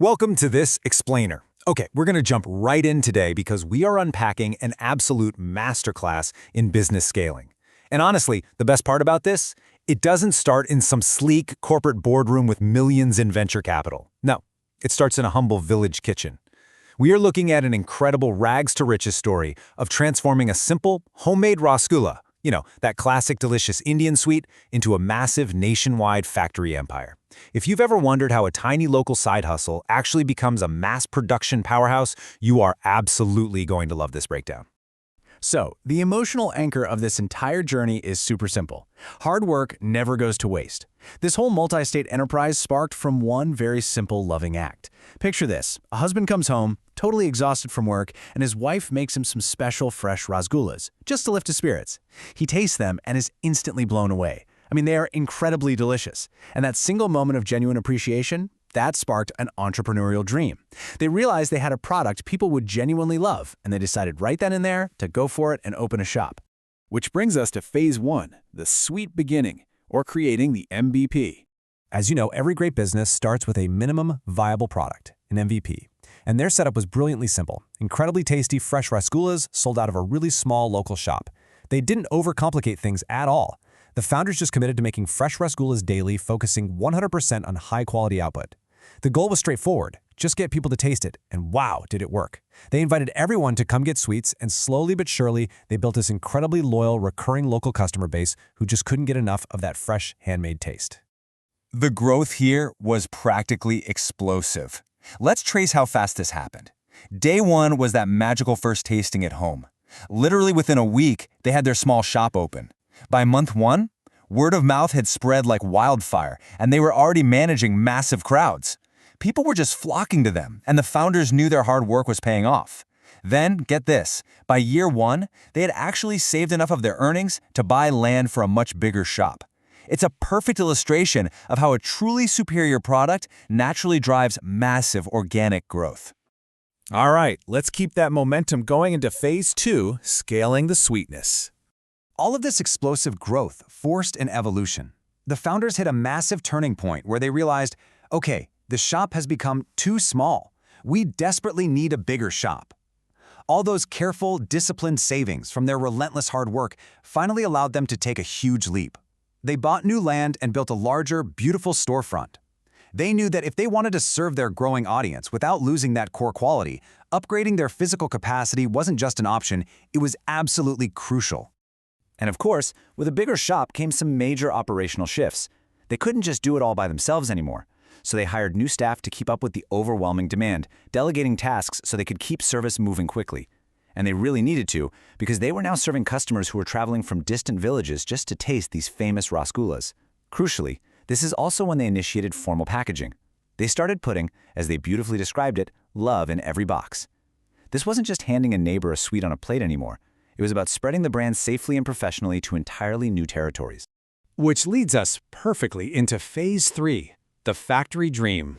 Welcome to this explainer. Okay, we're going to jump right in today because we are unpacking an absolute masterclass in business scaling. And honestly, the best part about this, it doesn't start in some sleek corporate boardroom with millions in venture capital. No, it starts in a humble village kitchen. We are looking at an incredible rags-to-riches story of transforming a simple, homemade Rasgulla, that classic delicious Indian sweet, into a massive nationwide factory empire. If you've ever wondered how a tiny local side hustle actually becomes a mass production powerhouse, you are absolutely going to love this breakdown. So, the emotional anchor of this entire journey is super simple. Hard work never goes to waste. This whole multi-state enterprise sparked from one very simple loving act. Picture this. A husband comes home, totally exhausted from work, and his wife makes him some special fresh rasgullas, just to lift his spirits. He tastes them and is instantly blown away. They are incredibly delicious. And that single moment of genuine appreciation, that sparked an entrepreneurial dream. They realized they had a product people would genuinely love, and they decided right then and there to go for it and open a shop. Which brings us to phase one, the sweet beginning, or creating the MVP. As you know, every great business starts with a minimum viable product, an MVP. And their setup was brilliantly simple. Incredibly tasty fresh rasgullas sold out of a really small local shop. They didn't overcomplicate things at all. The founders just committed to making fresh rasgullas daily, focusing 100% on high-quality output. The goal was straightforward. Just get people to taste it, and wow, did it work. They invited everyone to come get sweets, and slowly but surely, they built this incredibly loyal, recurring local customer base who just couldn't get enough of that fresh, handmade taste. The growth here was practically explosive. Let's trace how fast this happened. Day one was that magical first tasting at home. Literally within a week, they had their small shop open. By month one, word of mouth had spread like wildfire, and they were already managing massive crowds. People were just flocking to them, and the founders knew their hard work was paying off. Then, get this, by year one, they had actually saved enough of their earnings to buy land for a much bigger shop. It's a perfect illustration of how a truly superior product naturally drives massive organic growth. All right, let's keep that momentum going into phase two, scaling the sweetness. All of this explosive growth forced an evolution. The founders hit a massive turning point where they realized, okay, the shop has become too small. We desperately need a bigger shop. All those careful, disciplined savings from their relentless hard work finally allowed them to take a huge leap. They bought new land and built a larger, beautiful storefront. They knew that if they wanted to serve their growing audience without losing that core quality, upgrading their physical capacity wasn't just an option, it was absolutely crucial. And of course, with a bigger shop came some major operational shifts. They couldn't just do it all by themselves anymore. So they hired new staff to keep up with the overwhelming demand, delegating tasks so they could keep service moving quickly. And they really needed to, because they were now serving customers who were traveling from distant villages just to taste these famous rasgullas. Crucially, this is also when they initiated formal packaging. They started putting, as they beautifully described it, love in every box. This wasn't just handing a neighbor a sweet on a plate anymore. It was about spreading the brand safely and professionally to entirely new territories. Which leads us perfectly into phase three, the factory dream.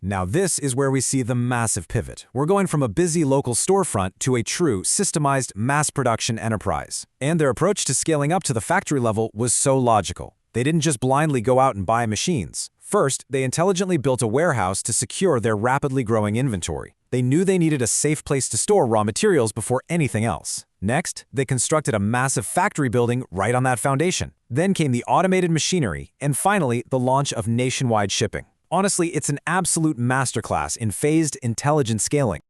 Now this is where we see the massive pivot. We're going from a busy local storefront to a true, systemized mass production enterprise. And their approach to scaling up to the factory level was so logical. They didn't just blindly go out and buy machines. First, they intelligently built a warehouse to secure their rapidly growing inventory. They knew they needed a safe place to store raw materials before anything else. Next, they constructed a massive factory building right on that foundation. Then came the automated machinery, and finally, the launch of nationwide shipping. Honestly, it's an absolute masterclass in phased, intelligent scaling.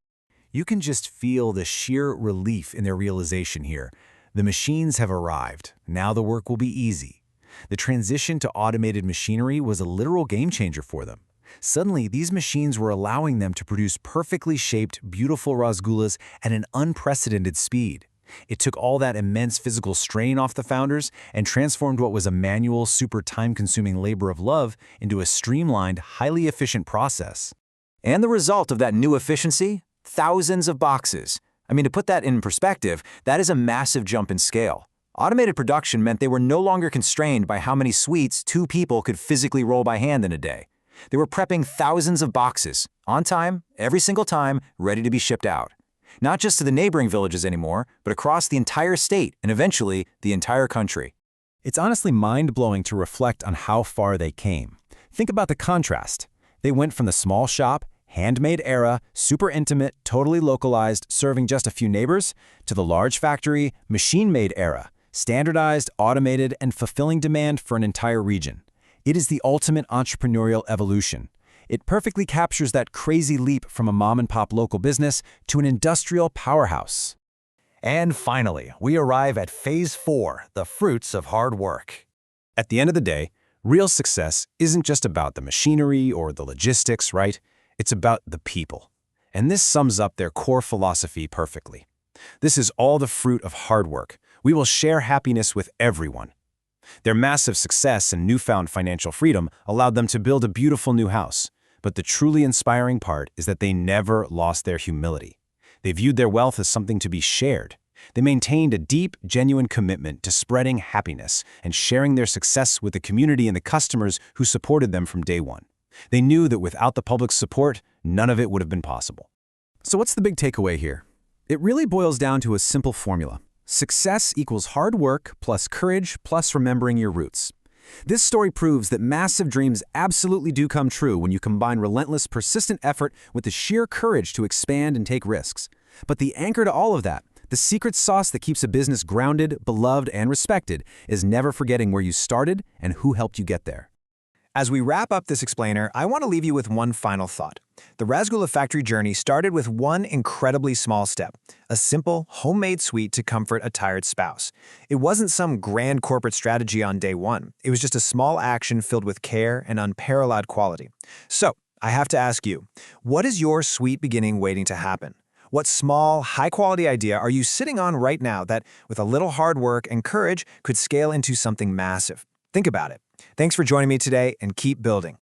You can just feel the sheer relief in their realization here. The machines have arrived. Now the work will be easy. The transition to automated machinery was a literal game-changer for them. Suddenly, these machines were allowing them to produce perfectly shaped, beautiful rasgullas at an unprecedented speed. It took all that immense physical strain off the founders and transformed what was a manual, super time-consuming labor of love into a streamlined, highly efficient process. And the result of that new efficiency? Thousands of boxes. To put that in perspective, that is a massive jump in scale. Automated production meant they were no longer constrained by how many sweets two people could physically roll by hand in a day. They were prepping thousands of boxes, on time, every single time, ready to be shipped out. Not just to the neighboring villages anymore, but across the entire state and eventually the entire country. It's honestly mind-blowing to reflect on how far they came. Think about the contrast. They went from the small shop, handmade era, super intimate, totally localized, serving just a few neighbors, to the large factory, machine-made era, standardized, automated, and fulfilling demand for an entire region. It is the ultimate entrepreneurial evolution. It perfectly captures that crazy leap from a mom-and-pop local business to an industrial powerhouse. And finally, we arrive at Phase 4, the fruits of hard work. At the end of the day, real success isn't just about the machinery or the logistics, right? It's about the people. And this sums up their core philosophy perfectly. This is all the fruit of hard work. We will share happiness with everyone. Their massive success and newfound financial freedom allowed them to build a beautiful new house. But the truly inspiring part is that they never lost their humility. They viewed their wealth as something to be shared. They maintained a deep, genuine commitment to spreading happiness and sharing their success with the community and the customers who supported them from day one. They knew that without the public's support, none of it would have been possible. So what's the big takeaway here? It really boils down to a simple formula. Success equals hard work plus courage plus remembering your roots. This story proves that massive dreams absolutely do come true when you combine relentless, persistent effort with the sheer courage to expand and take risks. But the anchor to all of that, the secret sauce that keeps a business grounded, beloved, and respected, is never forgetting where you started and who helped you get there. As we wrap up this explainer, I want to leave you with one final thought. The Rasgulla factory journey started with one incredibly small step, a simple, homemade sweet to comfort a tired spouse. It wasn't some grand corporate strategy on day one. It was just a small action filled with care and unparalleled quality. So, I have to ask you, what is your sweet beginning waiting to happen? What small, high-quality idea are you sitting on right now that, with a little hard work and courage, could scale into something massive? Think about it. Thanks for joining me today, and keep building.